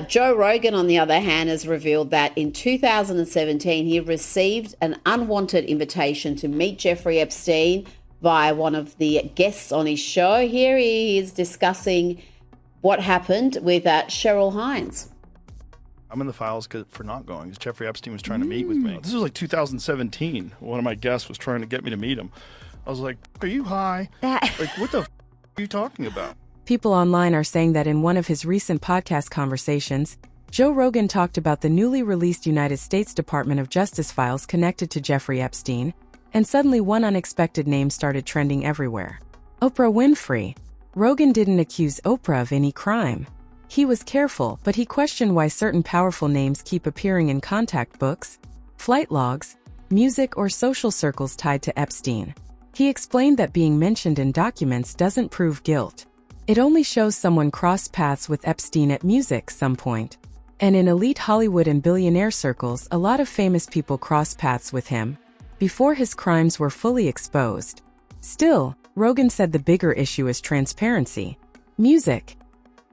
Joe Rogan, on the other hand, has revealed that in 2017 he received an unwanted invitation to meet Jeffrey Epstein via one of the guests on his show. Here he is discussing what happened with Cheryl Hines. I'm in the files for not going because Jeffrey Epstein was trying to meet with me. This was like 2017. One of my guests was trying to get me to meet him. I was like, are you high? Like, what the are you talking about? People online are saying that in one of his recent podcast conversations, Joe Rogan talked about the newly released United States Department of Justice files connected to Jeffrey Epstein, and suddenly one unexpected name started trending everywhere. Oprah Winfrey. Rogan didn't accuse Oprah of any crime. He was careful, but he questioned why certain powerful names keep appearing in contact books, flight logs, music, or social circles tied to Epstein. He explained that being mentioned in documents doesn't prove guilt. It only shows someone crossed paths with Epstein at music some point. And in elite Hollywood and billionaire circles, a lot of famous people crossed paths with him before his crimes were fully exposed. Still, Rogan said the bigger issue is transparency. Music.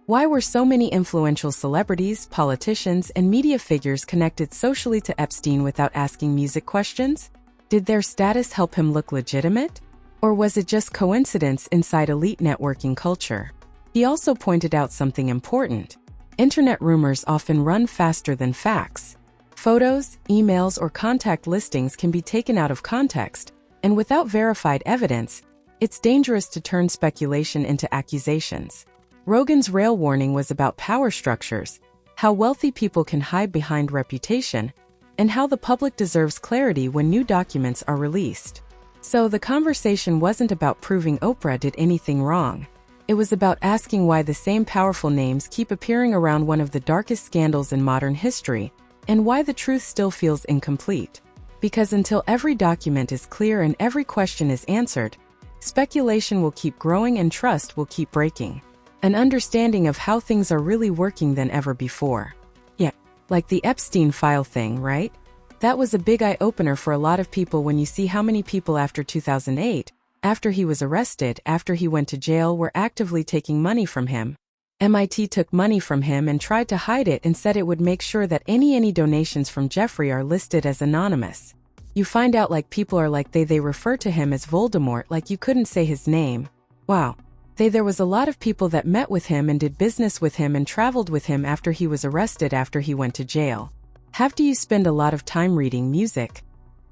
Why were so many influential celebrities, politicians, and media figures connected socially to Epstein without asking music questions? Did their status help him look legitimate? Or was it just coincidence inside elite networking culture? He also pointed out something important. Internet rumors often run faster than facts. Photos, emails, or contact listings can be taken out of context, and without verified evidence, it's dangerous to turn speculation into accusations. Rogan's rail warning was about power structures, how wealthy people can hide behind reputation, and how the public deserves clarity when new documents are released. So the conversation wasn't about proving Oprah did anything wrong. It was about asking why the same powerful names keep appearing around one of the darkest scandals in modern history, and why the truth still feels incomplete. Because until every document is clear and every question is answered, speculation will keep growing and trust will keep breaking. An understanding of how things are really working than ever before. Yeah, like the Epstein file thing, right? That was a big eye-opener for a lot of people when you see how many people after 2008, after he was arrested, after he went to jail, were actively taking money from him. MIT took money from him and tried to hide it and said it would make sure that any donations from Jeffrey are listed as anonymous. You find out like people are like they refer to him as Voldemort, like you couldn't say his name. Wow. There was a lot of people that met with him and did business with him and traveled with him after he was arrested, after he went to jail. Have you spend a lot of time reading music?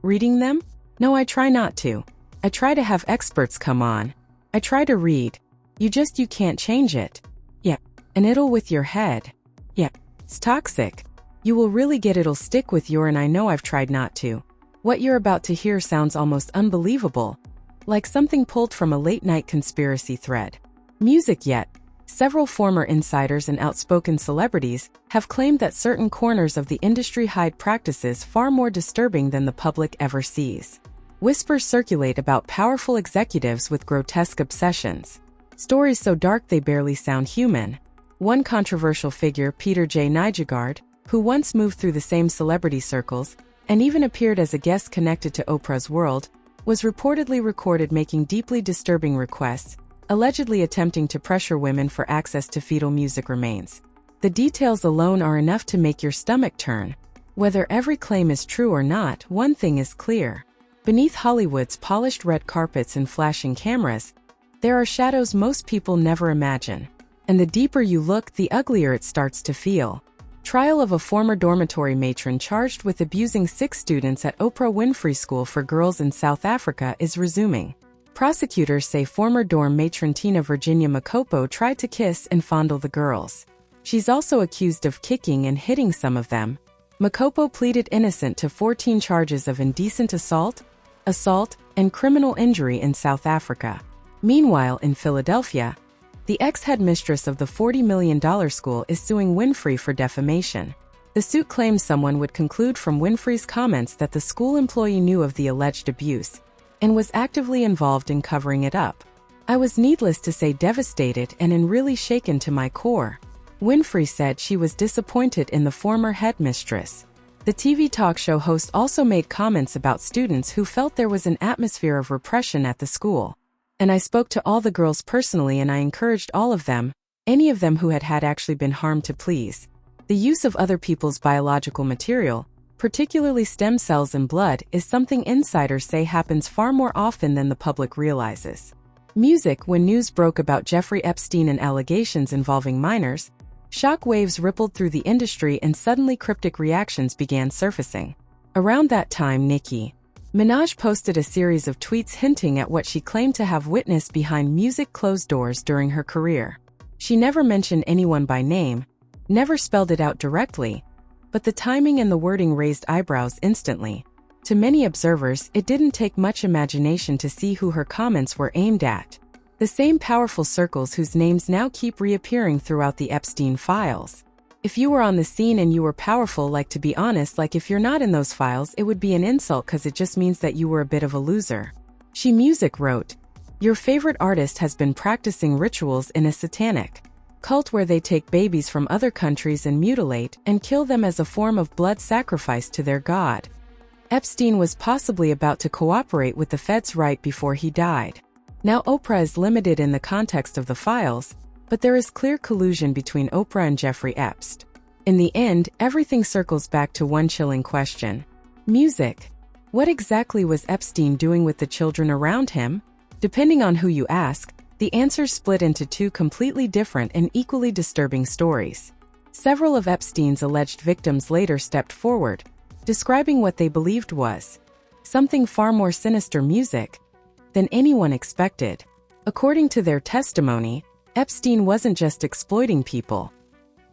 Reading them? No, I try not to. I try to have experts come on. I try to read. You can't change it. Yeah. And it'll with your head. Yeah. It's toxic. You will really it'll stick with you, and I know I've tried not to. What you're about to hear sounds almost unbelievable. Like something pulled from a late-night conspiracy thread. Music yet. Several former insiders and outspoken celebrities have claimed that certain corners of the industry hide practices far more disturbing than the public ever sees. Whispers circulate about powerful executives with grotesque obsessions. Stories so dark they barely sound human. One controversial figure, Peter J. Nijegard, who once moved through the same celebrity circles and even appeared as a guest connected to Oprah's world, was reportedly recorded making deeply disturbing requests, allegedly attempting to pressure women for access to fetal music remains. The details alone are enough to make your stomach turn. Whether every claim is true or not, one thing is clear. Beneath Hollywood's polished red carpets and flashing cameras, there are shadows most people never imagine. And the deeper you look, the uglier it starts to feel. Trial of a former dormitory matron charged with abusing 6 students at Oprah Winfrey School for Girls in South Africa is resuming. Prosecutors say former dorm matron Tina Virginia Makopo tried to kiss and fondle the girls. She's also accused of kicking and hitting some of them. Makopo pleaded innocent to 14 charges of indecent assault, and criminal injury in South Africa. Meanwhile, in Philadelphia, the ex-headmistress of the $40 million school is suing Winfrey for defamation. The suit claims someone would conclude from Winfrey's comments that the school employee knew of the alleged abuse and was actively involved in covering it up. I was, needless to say, devastated and really shaken to my core. Winfrey said she was disappointed in the former headmistress. The TV talk show host also made comments about students who felt there was an atmosphere of repression at the school. And I spoke to all the girls personally, and I encouraged all of them, any of them who had actually been harmed, to please The use of other people's biological material, particularly stem cells and blood, is something insiders say happens far more often than the public realizes. Music. When news broke about Jeffrey Epstein and allegations involving minors, shock waves rippled through the industry and suddenly cryptic reactions began surfacing. Around that time, Nicki Minaj posted a series of tweets hinting at what she claimed to have witnessed behind music closed doors during her career. She never mentioned anyone by name, never spelled it out directly, but the timing and the wording raised eyebrows instantly. To many observers, it didn't take much imagination to see who her comments were aimed at. The same powerful circles whose names now keep reappearing throughout the Epstein files. If you were on the scene and you were powerful, to be honest, if you're not in those files, it would be an insult because it just means that you were a bit of a loser. She Music wrote, "Your favorite artist has been practicing rituals in a satanic cult where they take babies from other countries and mutilate and kill them as a form of blood sacrifice to their god." Epstein was possibly about to cooperate with the feds right before he died. Now, Oprah is limited in the context of the files, but there is clear collusion between Oprah and Jeffrey Epstein. In the end, everything circles back to one chilling question. Music. What exactly was Epstein doing with the children around him? Depending on who you ask, the answers split into two completely different and equally disturbing stories. Several of Epstein's alleged victims later stepped forward, describing what they believed was something far more sinister music than anyone expected. According to their testimony, Epstein wasn't just exploiting people.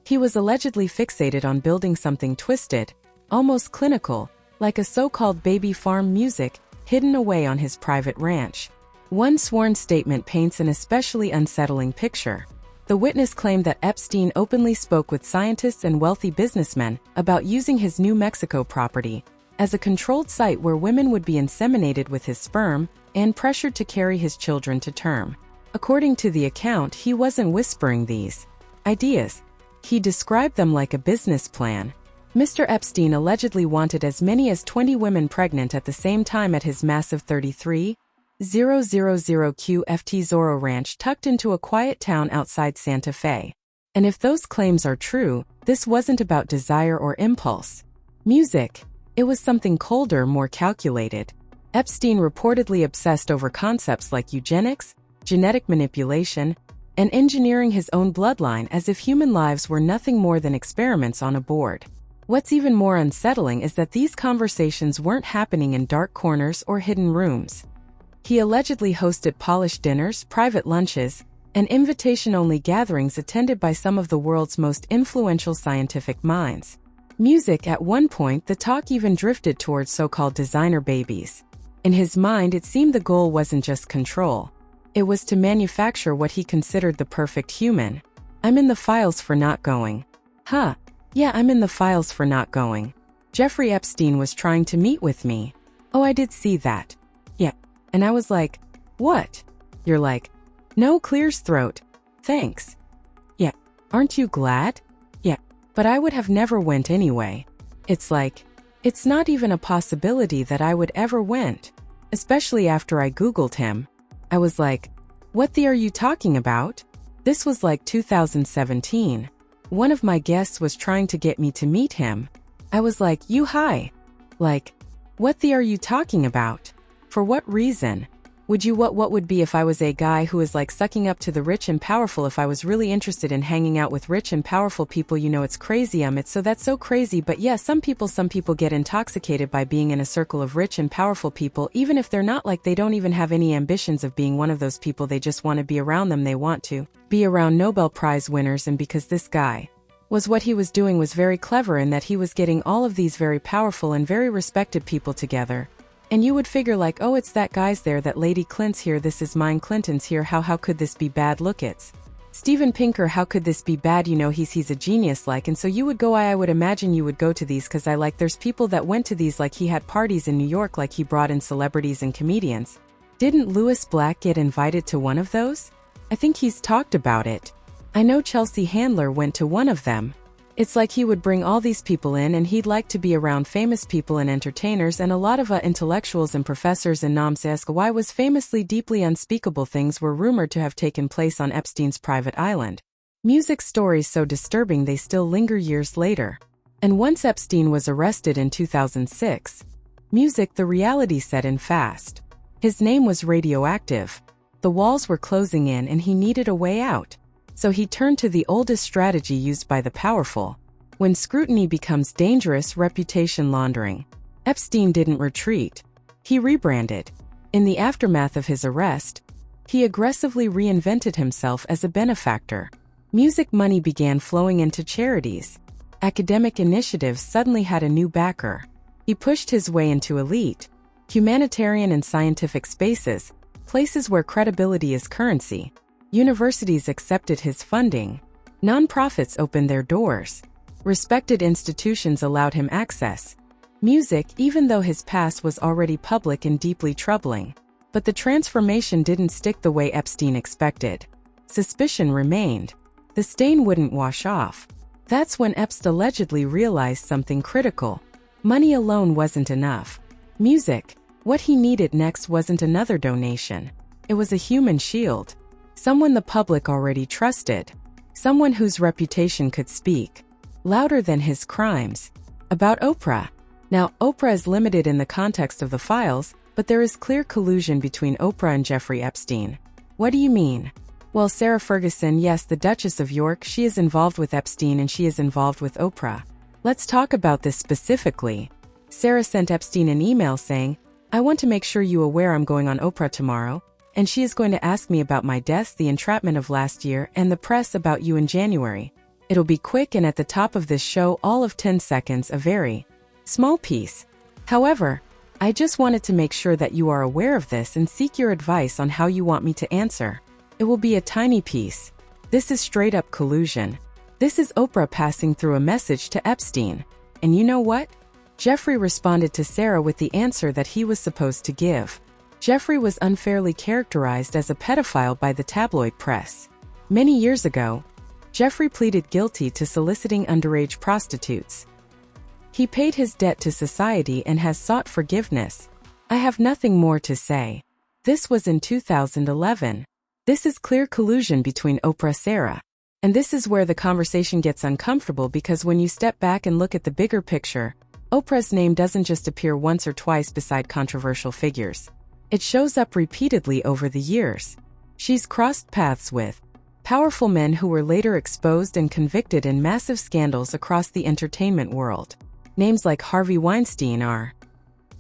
He was allegedly fixated on building something twisted, almost clinical, like a so-called BabyFarm music hidden away on his private ranch. One sworn statement paints an especially unsettling picture. The witness claimed that Epstein openly spoke with scientists and wealthy businessmen about using his New Mexico property as a controlled site where women would be inseminated with his sperm and pressured to carry his children to term. According to the account, he wasn't whispering these ideas. He described them like a business plan. Mr. Epstein allegedly wanted as many as 20 women pregnant at the same time at his massive 33,000 QFT Zorro ranch tucked into a quiet town outside Santa Fe. And if those claims are true, this wasn't about desire or impulse. Music. It was something colder, more calculated. Epstein reportedly obsessed over concepts like eugenics, genetic manipulation, and engineering his own bloodline as if human lives were nothing more than experiments on a board. What's even more unsettling is that these conversations weren't happening in dark corners or hidden rooms. He allegedly hosted polished dinners, private lunches, and invitation-only gatherings attended by some of the world's most influential scientific minds. Music. At one point, the talk even drifted towards so-called designer babies. In his mind, it seemed the goal wasn't just control. It was to manufacture what he considered the perfect human. I'm in the files for not going. Huh. Yeah, I'm in the files for not going. Jeffrey Epstein was trying to meet with me. Oh, I did see that. Yeah. And I was like, what? You're like, no, clears throat. Thanks. Yeah. Aren't you glad? Yeah. But I would have never went anyway. It's like, it's not even a possibility that I would ever went. Especially after I Googled him. I was like, what the are you talking about? This was like 2017. One of my guests was trying to get me to meet him. I was like, you hi. Like, what the are you talking about? For what reason? Would you what would be if I was a guy who is like sucking up to the rich and powerful? If I was really interested in hanging out with rich and powerful people, it's crazy. That's so crazy. But yeah, some people get intoxicated by being in a circle of rich and powerful people, even if they're not they don't even have any ambitions of being one of those people. They just want to be around them. They want to be around Nobel Prize winners. And because this guy was what he was doing was very clever in that he was getting all of these very powerful and very respected people together. And you would figure oh, it's that guy's there, that Lady Clint's here, this is mine, Clinton's here, how could this be bad? Look, it's Steven Pinker, how could this be bad? He's a genius and so you would go, I would imagine you would go to these because there's people that went to these he had parties in New York he brought in celebrities and comedians. Didn't Louis Black get invited to one of those? I think he's talked about it. I know Chelsea Handler went to one of them. It's he would bring all these people in and he'd like to be around famous people and entertainers and a lot of intellectuals and professors and noms. Why was famously deeply unspeakable things were rumored to have taken place on Epstein's private island. Music stories so disturbing they still linger years later. And once Epstein was arrested in 2006, music the reality set in fast. His name was radioactive. The walls were closing in and he needed a way out. So he turned to the oldest strategy used by the powerful. When scrutiny becomes dangerous, reputation laundering. Epstein didn't retreat. He rebranded. In the aftermath of his arrest, he aggressively reinvented himself as a benefactor. Music money began flowing into charities. Academic initiatives suddenly had a new backer. He pushed his way into elite, humanitarian and scientific spaces, places where credibility is currency. Universities accepted his funding. Nonprofits opened their doors. Respected institutions allowed him access. Music, even though his past was already public and deeply troubling. But the transformation didn't stick the way Epstein expected. Suspicion remained. The stain wouldn't wash off. That's when Epstein allegedly realized something critical. Money alone wasn't enough. Music, what he needed next wasn't another donation. It was a human shield. Someone the public already trusted. Someone whose reputation could speak louder than his crimes. About Oprah. Now, Oprah is limited in the context of the files, but there is clear collusion between Oprah and Jeffrey Epstein. What do you mean? Well, Sarah Ferguson, yes, the Duchess of York, she is involved with Epstein and she is involved with Oprah. Let's talk about this specifically. Sarah sent Epstein an email saying, "I want to make sure you aware I'm going on Oprah tomorrow, and she is going to ask me about my death, the entrapment of last year, and the press about you in January. It'll be quick and at the top of this show, all of 10 seconds, a very small piece. However, I just wanted to make sure that you are aware of this and seek your advice on how you want me to answer. It will be a tiny piece. This is straight up collusion. This is Oprah passing through a message to Epstein. And you know what? Jeffrey responded to Sarah with the answer that he was supposed to give. Jeffrey was unfairly characterized as a pedophile by the tabloid press. Many years ago, Jeffrey pleaded guilty to soliciting underage prostitutes. He paid his debt to society and has sought forgiveness. I have nothing more to say. This was in 2011. This is clear collusion between Oprah and Sarah. And this is where the conversation gets uncomfortable because when you step back and look at the bigger picture, Oprah's name doesn't just appear once or twice beside controversial figures. It shows up repeatedly over the years. She's crossed paths with powerful men who were later exposed and convicted in massive scandals across the entertainment world. Names like Harvey Weinstein are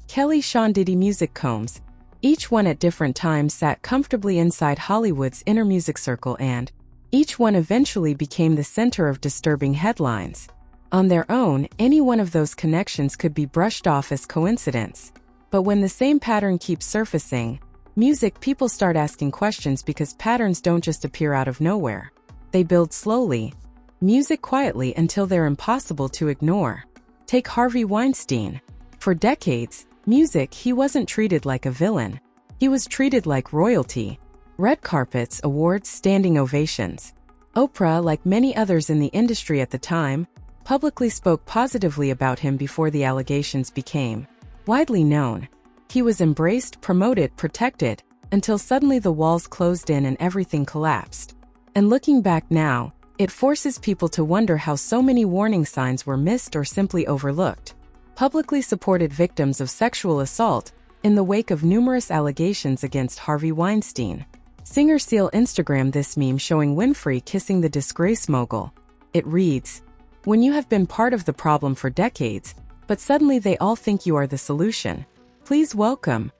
Kelly Sean Diddy Music Combs. Each one at different times sat comfortably inside Hollywood's inner music circle and each one eventually became the center of disturbing headlines. On their own, any one of those connections could be brushed off as coincidence. But when the same pattern keeps surfacing, music people start asking questions because patterns don't just appear out of nowhere. They build slowly, music quietly until they're impossible to ignore. Take Harvey Weinstein. For decades, music, he wasn't treated like a villain. He was treated like royalty. Red carpets, awards, standing ovations. Oprah, like many others in the industry at the time, publicly spoke positively about him before the allegations became widely known. He was embraced, promoted, protected, until suddenly the walls closed in and everything collapsed. And looking back now, it forces people to wonder how so many warning signs were missed or simply overlooked. Publicly supported victims of sexual assault in the wake of numerous allegations against Harvey Weinstein. Singer Seal Instagrammed this meme showing Winfrey kissing the disgrace mogul. It reads, "When you have been part of the problem for decades, but suddenly they all think you are the solution. Please welcome."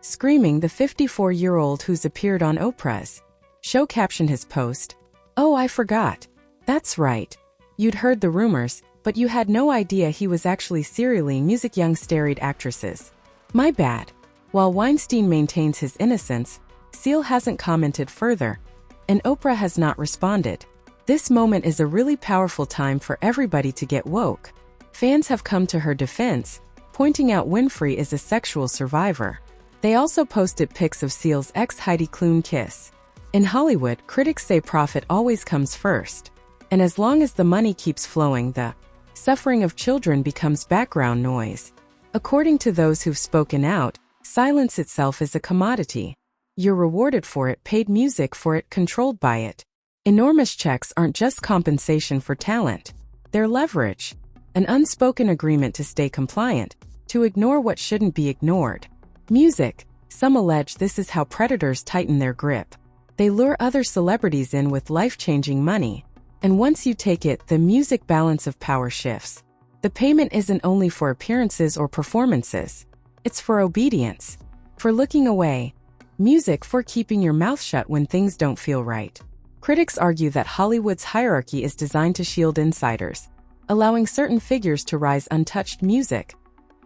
Screaming, the 54-year-old who's appeared on Oprah's show captioned his post, "Oh, I forgot. That's right. You'd heard the rumors, but you had no idea he was actually serially music young starred actresses. My bad." While Weinstein maintains his innocence, Seal hasn't commented further, and Oprah has not responded. This moment is a really powerful time for everybody to get woke. Fans have come to her defense, pointing out Winfrey is a sexual survivor. They also posted pics of Seal's ex Heidi Klum kiss. In Hollywood, critics say profit always comes first. And as long as the money keeps flowing, the suffering of children becomes background noise. According to those who've spoken out, silence itself is a commodity. You're rewarded for it, paid music for it, controlled by it. Enormous checks aren't just compensation for talent. They're leverage. An unspoken agreement to stay compliant, to ignore what shouldn't be ignored. Music. Some allege this is how predators tighten their grip. They lure other celebrities in with life-changing money. And once you take it, the music balance of power shifts. The payment isn't only for appearances or performances. It's for obedience. For looking away. Music for keeping your mouth shut when things don't feel right. Critics argue that Hollywood's hierarchy is designed to shield insiders, allowing certain figures to rise untouched. Music,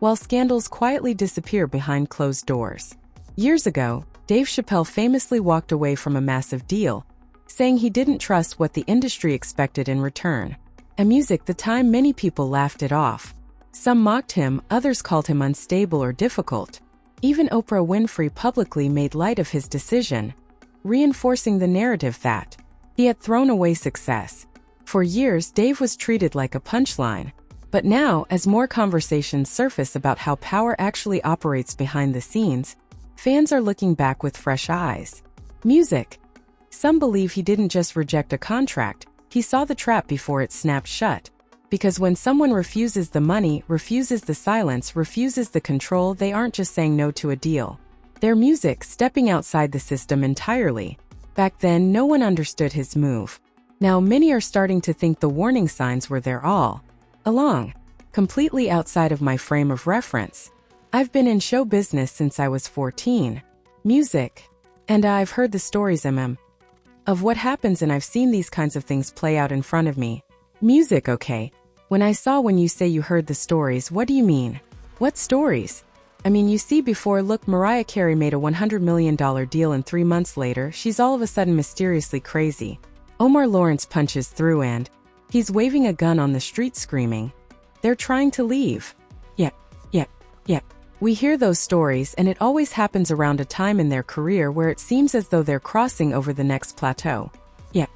while scandals quietly disappear behind closed doors. Years ago, Dave Chappelle famously walked away from a massive deal, saying he didn't trust what the industry expected in return. And music, the time many people laughed it off. Some mocked him, others called him unstable or difficult. Even Oprah Winfrey publicly made light of his decision, reinforcing the narrative that he had thrown away success. For years, Dave was treated like a punchline. But now, as more conversations surface about how power actually operates behind the scenes, fans are looking back with fresh eyes. Music. Some believe he didn't just reject a contract, he saw the trap before it snapped shut. Because when someone refuses the money, refuses the silence, refuses the control, they aren't just saying no to a deal. They're music stepping outside the system entirely. Back then, no one understood his move. Now many are starting to think the warning signs were there all along, completely outside of my frame of reference. I've been in show business since I was 14. Music. And I've heard the stories of what happens, and I've seen these kinds of things play out in front of me. Music. Okay. When you say you heard the stories, what do you mean? What stories? I mean, you see, before, look, Mariah Carey made a $100 million deal, and 3 months later, she's all of a sudden mysteriously crazy. Omar Lawrence punches through and he's waving a gun on the street screaming, "They're trying to leave." Yeah. We hear those stories, and it always happens around a time in their career where it seems as though they're crossing over the next plateau. Yeah.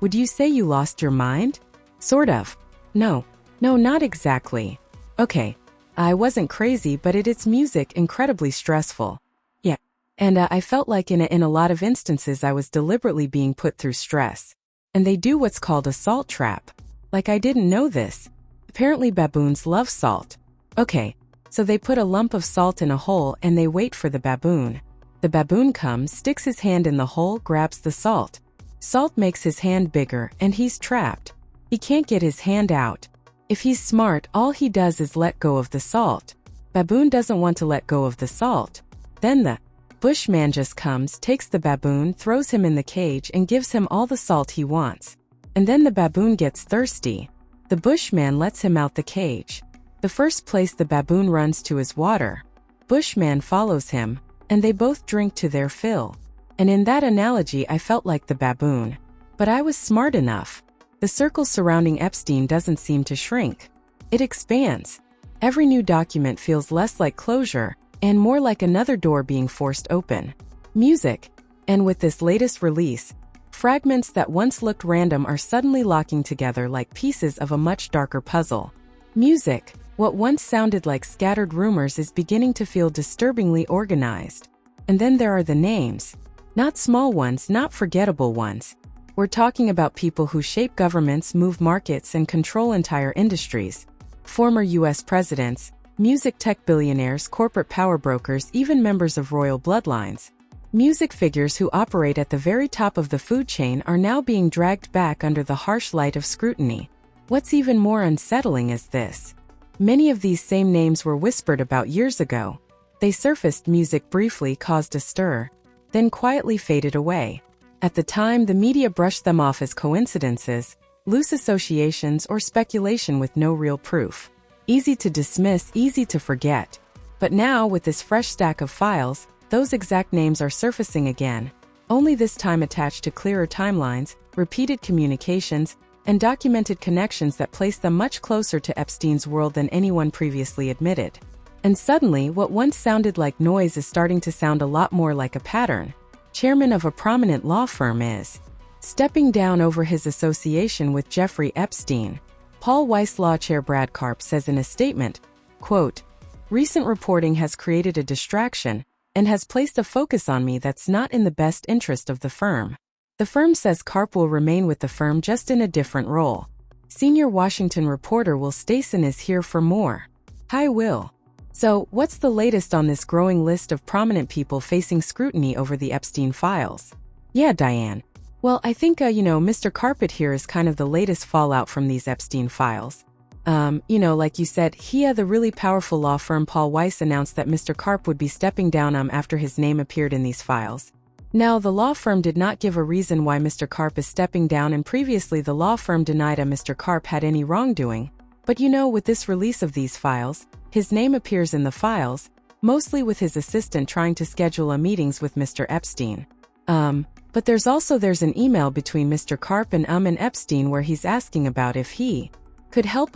Would you say you lost your mind? Sort of. No, not exactly. Okay. I wasn't crazy, but it's music, incredibly stressful. Yeah. And I felt like in a lot of instances I was deliberately being put through stress. And they do what's called a salt trap. Like, I didn't know this. Apparently baboons love salt. Okay, so they put a lump of salt in a hole and they wait for the baboon. The baboon comes, sticks his hand in the hole, grabs the salt. Salt makes his hand bigger and he's trapped. He can't get his hand out. If he's smart, all he does is let go of the salt. Baboon doesn't want to let go of the salt. Then the Bushman just comes, takes the baboon, throws him in the cage, and gives him all the salt he wants. And then the baboon gets thirsty. The Bushman lets him out the cage. The first place the baboon runs to is water. Bushman follows him, and they both drink to their fill. And in that analogy, I felt like the baboon. But I was smart enough. The circle surrounding Epstein doesn't seem to shrink. It expands. Every new document feels less like closure and more like another door being forced open. Music. And with this latest release, fragments that once looked random are suddenly locking together like pieces of a much darker puzzle. Music. What once sounded like scattered rumors is beginning to feel disturbingly organized. And then there are the names. Not small ones, not forgettable ones. We're talking about people who shape governments, move markets, and control entire industries. Former US presidents, music tech billionaires, corporate power brokers, even members of royal bloodlines. Music figures who operate at the very top of the food chain are now being dragged back under the harsh light of scrutiny. What's even more unsettling is this. Many of these same names were whispered about years ago. They surfaced, music briefly caused a stir, then quietly faded away. At the time, the media brushed them off as coincidences, loose associations, or speculation with no real proof. Easy to dismiss, easy to forget. But now, with this fresh stack of files, those exact names are surfacing again, only this time attached to clearer timelines, repeated communications, and documented connections that place them much closer to Epstein's world than anyone previously admitted. And suddenly, what once sounded like noise is starting to sound a lot more like a pattern. Chairman of a prominent law firm is stepping down over his association with Jeffrey Epstein. Paul Weiss Law Chair Brad Karp says in a statement, quote, "Recent reporting has created a distraction and has placed a focus on me that's not in the best interest of the firm." The firm says Karp will remain with the firm just in a different role. Senior Washington reporter Will Stason is here for more. Hi, Will. So, what's the latest on this growing list of prominent people facing scrutiny over the Epstein files? Yeah, Diane. Well, I think, Mr. Carpet here is kind of the latest fallout from these Epstein files. Like you said, the really powerful law firm Paul Weiss announced that Mr. Karp would be stepping down after his name appeared in these files. Now, the law firm did not give a reason why Mr. Karp is stepping down, and previously the law firm denied Mr. Karp had any wrongdoing. But with this release of these files, his name appears in the files, mostly with his assistant trying to schedule meetings with Mr. Epstein. But there's an email between Mr. Karp and Epstein where he's asking about if he could help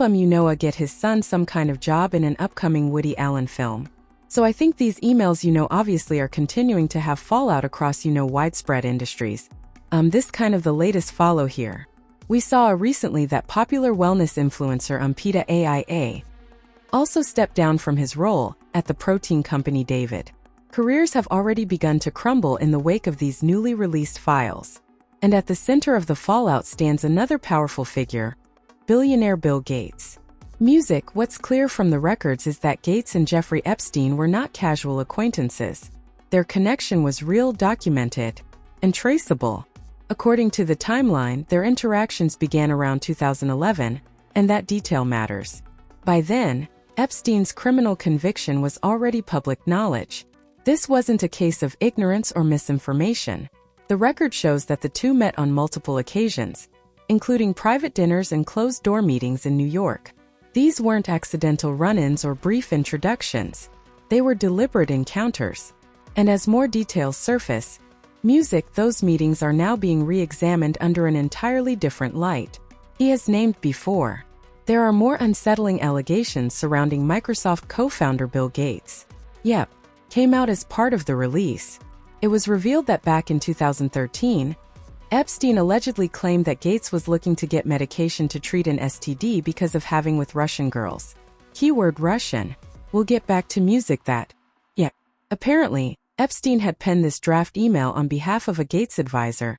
get his son some kind of job in an upcoming Woody Allen film. So I think these emails, obviously are continuing to have fallout across, widespread industries. This kind of the latest follow here. We saw recently that popular wellness influencer Peter AIA also stepped down from his role at the protein company David. Careers have already begun to crumble in the wake of these newly released files. And at the center of the fallout stands another powerful figure, billionaire Bill Gates. Music. What's clear from the records is that Gates and Jeffrey Epstein were not casual acquaintances. Their connection was real, documented, and traceable. According to the timeline, their interactions began around 2011, and that detail matters. By then, Epstein's criminal conviction was already public knowledge. This wasn't a case of ignorance or misinformation. The record shows that the two met on multiple occasions, including private dinners and closed-door meetings in New York. These weren't accidental run-ins or brief introductions. They were deliberate encounters. And as more details surface, those meetings are now being re-examined under an entirely different light. He has named before. There are more unsettling allegations surrounding Microsoft co-founder Bill Gates. Yep, came out as part of the release. It was revealed that back in 2013, Epstein allegedly claimed that Gates was looking to get medication to treat an STD because of having with Russian girls. Keyword Russian. We'll get back to music that. Yeah. Apparently, Epstein had penned this draft email on behalf of a Gates advisor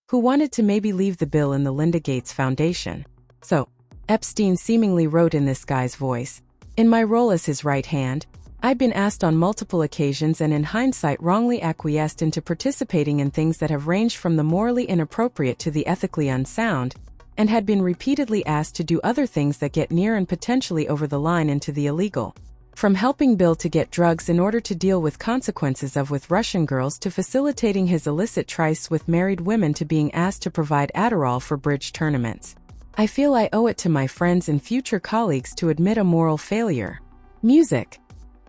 who wanted to maybe leave the bill in the Linda Gates Foundation. So, Epstein seemingly wrote in this guy's voice, "In my role as his right hand, I've been asked on multiple occasions and in hindsight wrongly acquiesced into participating in things that have ranged from the morally inappropriate to the ethically unsound, and had been repeatedly asked to do other things that get near and potentially over the line into the illegal. From helping Bill to get drugs in order to deal with consequences of with Russian girls to facilitating his illicit trysts with married women to being asked to provide Adderall for bridge tournaments. I feel I owe it to my friends and future colleagues to admit a moral failure." Music.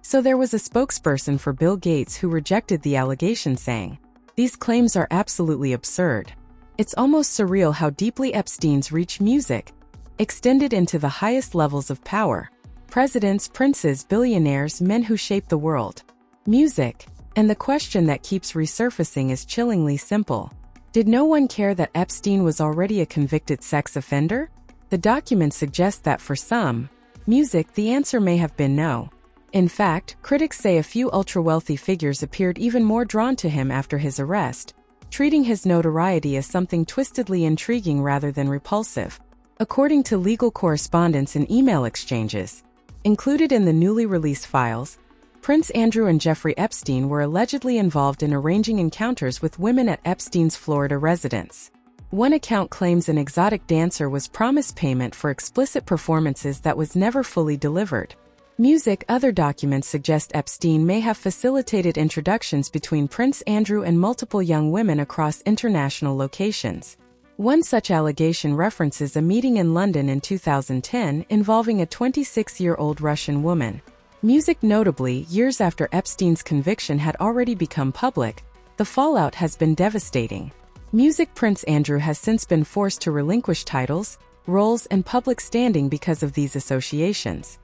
So there was a spokesperson for Bill Gates who rejected the allegation, saying, "These claims are absolutely absurd. It's almost surreal how deeply Epstein's reach extended into the highest levels of power. Presidents, princes, billionaires, men who shape the world." Music. And the question that keeps resurfacing is chillingly simple. Did no one care that Epstein was already a convicted sex offender? The documents suggest that for some, the answer may have been no. In fact, critics say a few ultra-wealthy figures appeared even more drawn to him after his arrest, treating his notoriety as something twistedly intriguing rather than repulsive. According to legal correspondence and email exchanges included in the newly released files, Prince Andrew and Jeffrey Epstein were allegedly involved in arranging encounters with women at Epstein's Florida residence. One account claims an exotic dancer was promised payment for explicit performances that was never fully delivered. Other documents suggest Epstein may have facilitated introductions between Prince Andrew and multiple young women across international locations. One such allegation references a meeting in London in 2010 involving a 26-year-old Russian woman. Notably, years after Epstein's conviction had already become public, the fallout has been devastating. Prince Andrew has since been forced to relinquish titles, roles, and public standing because of these associations.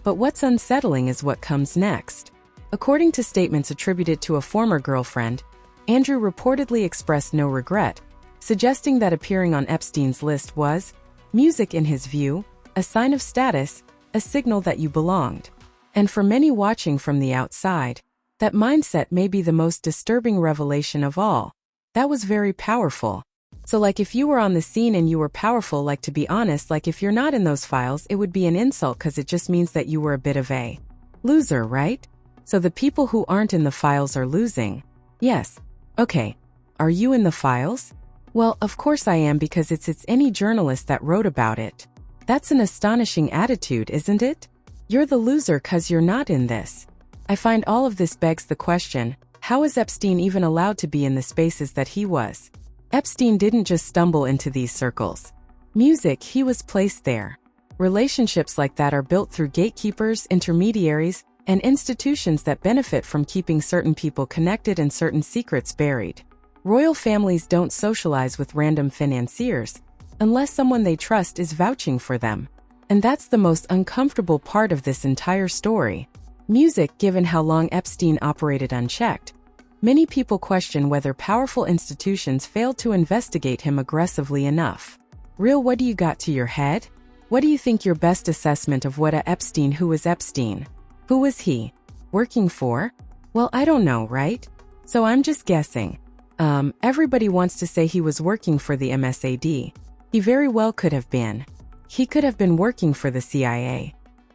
But what's unsettling is what comes next. According to statements attributed to a former girlfriend, Andrew reportedly expressed no regret, suggesting that appearing on Epstein's list was, in his view, a sign of status, a signal that you belonged. And for many watching from the outside, that mindset may be the most disturbing revelation of all. That was very powerful. So like if you were on the scene and you were powerful, like to be honest, like if you're not in those files, it would be an insult because it just means that you were a bit of a loser, right? So the people who aren't in the files are losing. Yes. Okay. Are you in the files? Well, of course I am because it's any journalist that wrote about it. That's an astonishing attitude, isn't it? You're the loser because you're not in this. I find all of this begs the question, how is Epstein even allowed to be in the spaces that he was? Epstein didn't just stumble into these circles. Music, he was placed there. Relationships like that are built through gatekeepers, intermediaries, and institutions that benefit from keeping certain people connected and certain secrets buried. Royal families don't socialize with random financiers unless someone they trust is vouching for them. And that's the most uncomfortable part of this entire story. Music, given how long Epstein operated unchecked. Many people question whether powerful institutions failed to investigate him aggressively enough. Real, what do you got to your head? What do you think your best assessment of what a Epstein? Who was Epstein? Who was he working for? Well, I don't know, right? So I'm just guessing. Everybody wants to say he was working for the Mossad. He very well could have been. He could have been working for the CIA.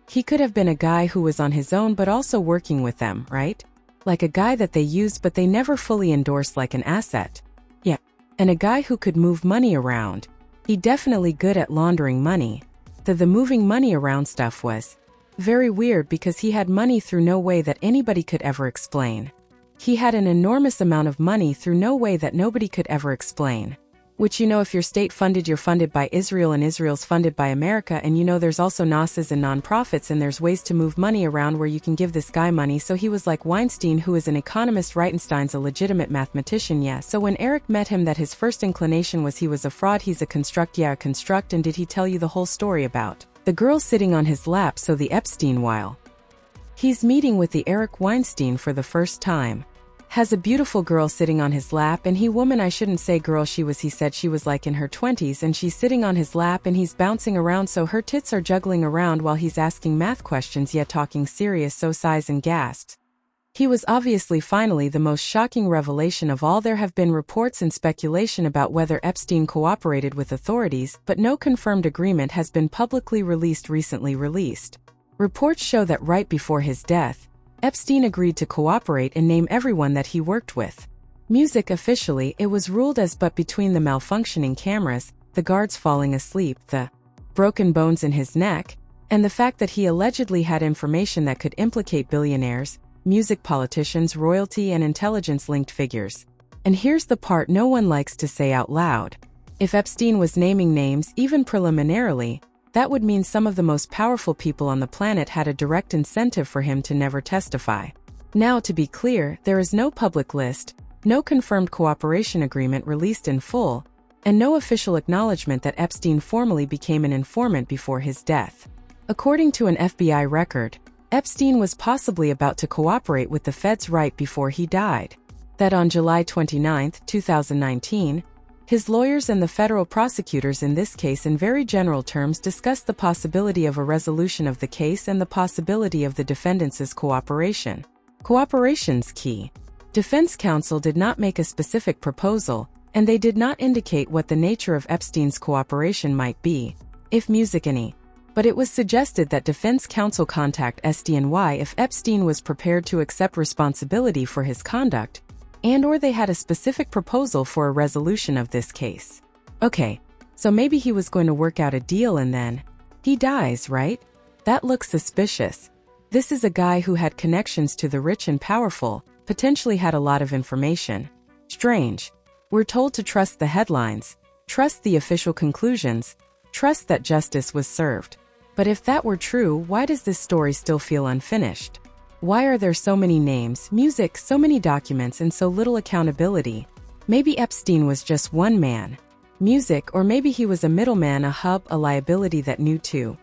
He could have been a guy who was on his own but also working with them, right? Like a guy that they used but they never fully endorsed, like an asset. Yeah. And a guy who could move money around. He definitely good at laundering money. The moving money around stuff was very weird because he had money through no way that anybody could ever explain. He had an enormous amount of money through no way that nobody could ever explain. Which, you know, if you're state funded, you're funded by Israel and Israel's funded by America, and you know there's also NASAs and non-profits, and there's ways to move money around where you can give this guy money. So he was like Weinstein, who is an economist. Reitenstein's a legitimate mathematician, yeah. So when Eric met him, that his first inclination was he was a fraud, he's a construct, yeah, a construct. And did he tell you the whole story about the girl sitting on his lap? So the Epstein, while he's meeting with the Eric Weinstein for the first time, has a beautiful girl sitting on his lap, and I shouldn't say girl, he said she was like in her 20s, and she's sitting on his lap and he's bouncing around, so her tits are juggling around while he's asking math questions, yet talking serious, so sighs and gasps. He was obviously finally the most shocking revelation of all. There have been reports and speculation about whether Epstein cooperated with authorities, but no confirmed agreement has been publicly released. Recently released reports show that right before his death, Epstein agreed to cooperate and name everyone that he worked with. Music, officially, it was ruled as, but between the malfunctioning cameras, the guards falling asleep, the broken bones in his neck, and the fact that he allegedly had information that could implicate billionaires, music politicians, royalty, and intelligence-linked figures. And here's the part no one likes to say out loud. If Epstein was naming names, even preliminarily, that would mean some of the most powerful people on the planet had a direct incentive for him to never testify. Now, to be clear, there is no public list, no confirmed cooperation agreement released in full, and no official acknowledgement that Epstein formally became an informant before his death. According to an FBI record, Epstein was possibly about to cooperate with the feds right before he died. That on July 29, 2019, his lawyers and the federal prosecutors in this case in very general terms discussed the possibility of a resolution of the case and the possibility of the defendants' cooperation. Cooperation's key. Defense counsel did not make a specific proposal, and they did not indicate what the nature of Epstein's cooperation might be, if music any. But it was suggested that defense counsel contact SDNY if Epstein was prepared to accept responsibility for his conduct, and/or they had a specific proposal for a resolution of this case. Okay, so maybe he was going to work out a deal and then he dies, right? That looks suspicious. This is a guy who had connections to the rich and powerful, potentially had a lot of information. Strange. We're told to trust the headlines, trust the official conclusions, trust that justice was served. But if that were true, why does this story still feel unfinished? Why are there so many names, music, so many documents, and so little accountability? Maybe Epstein was just one man. Music, or maybe he was a middleman, a hub, a liability that knew too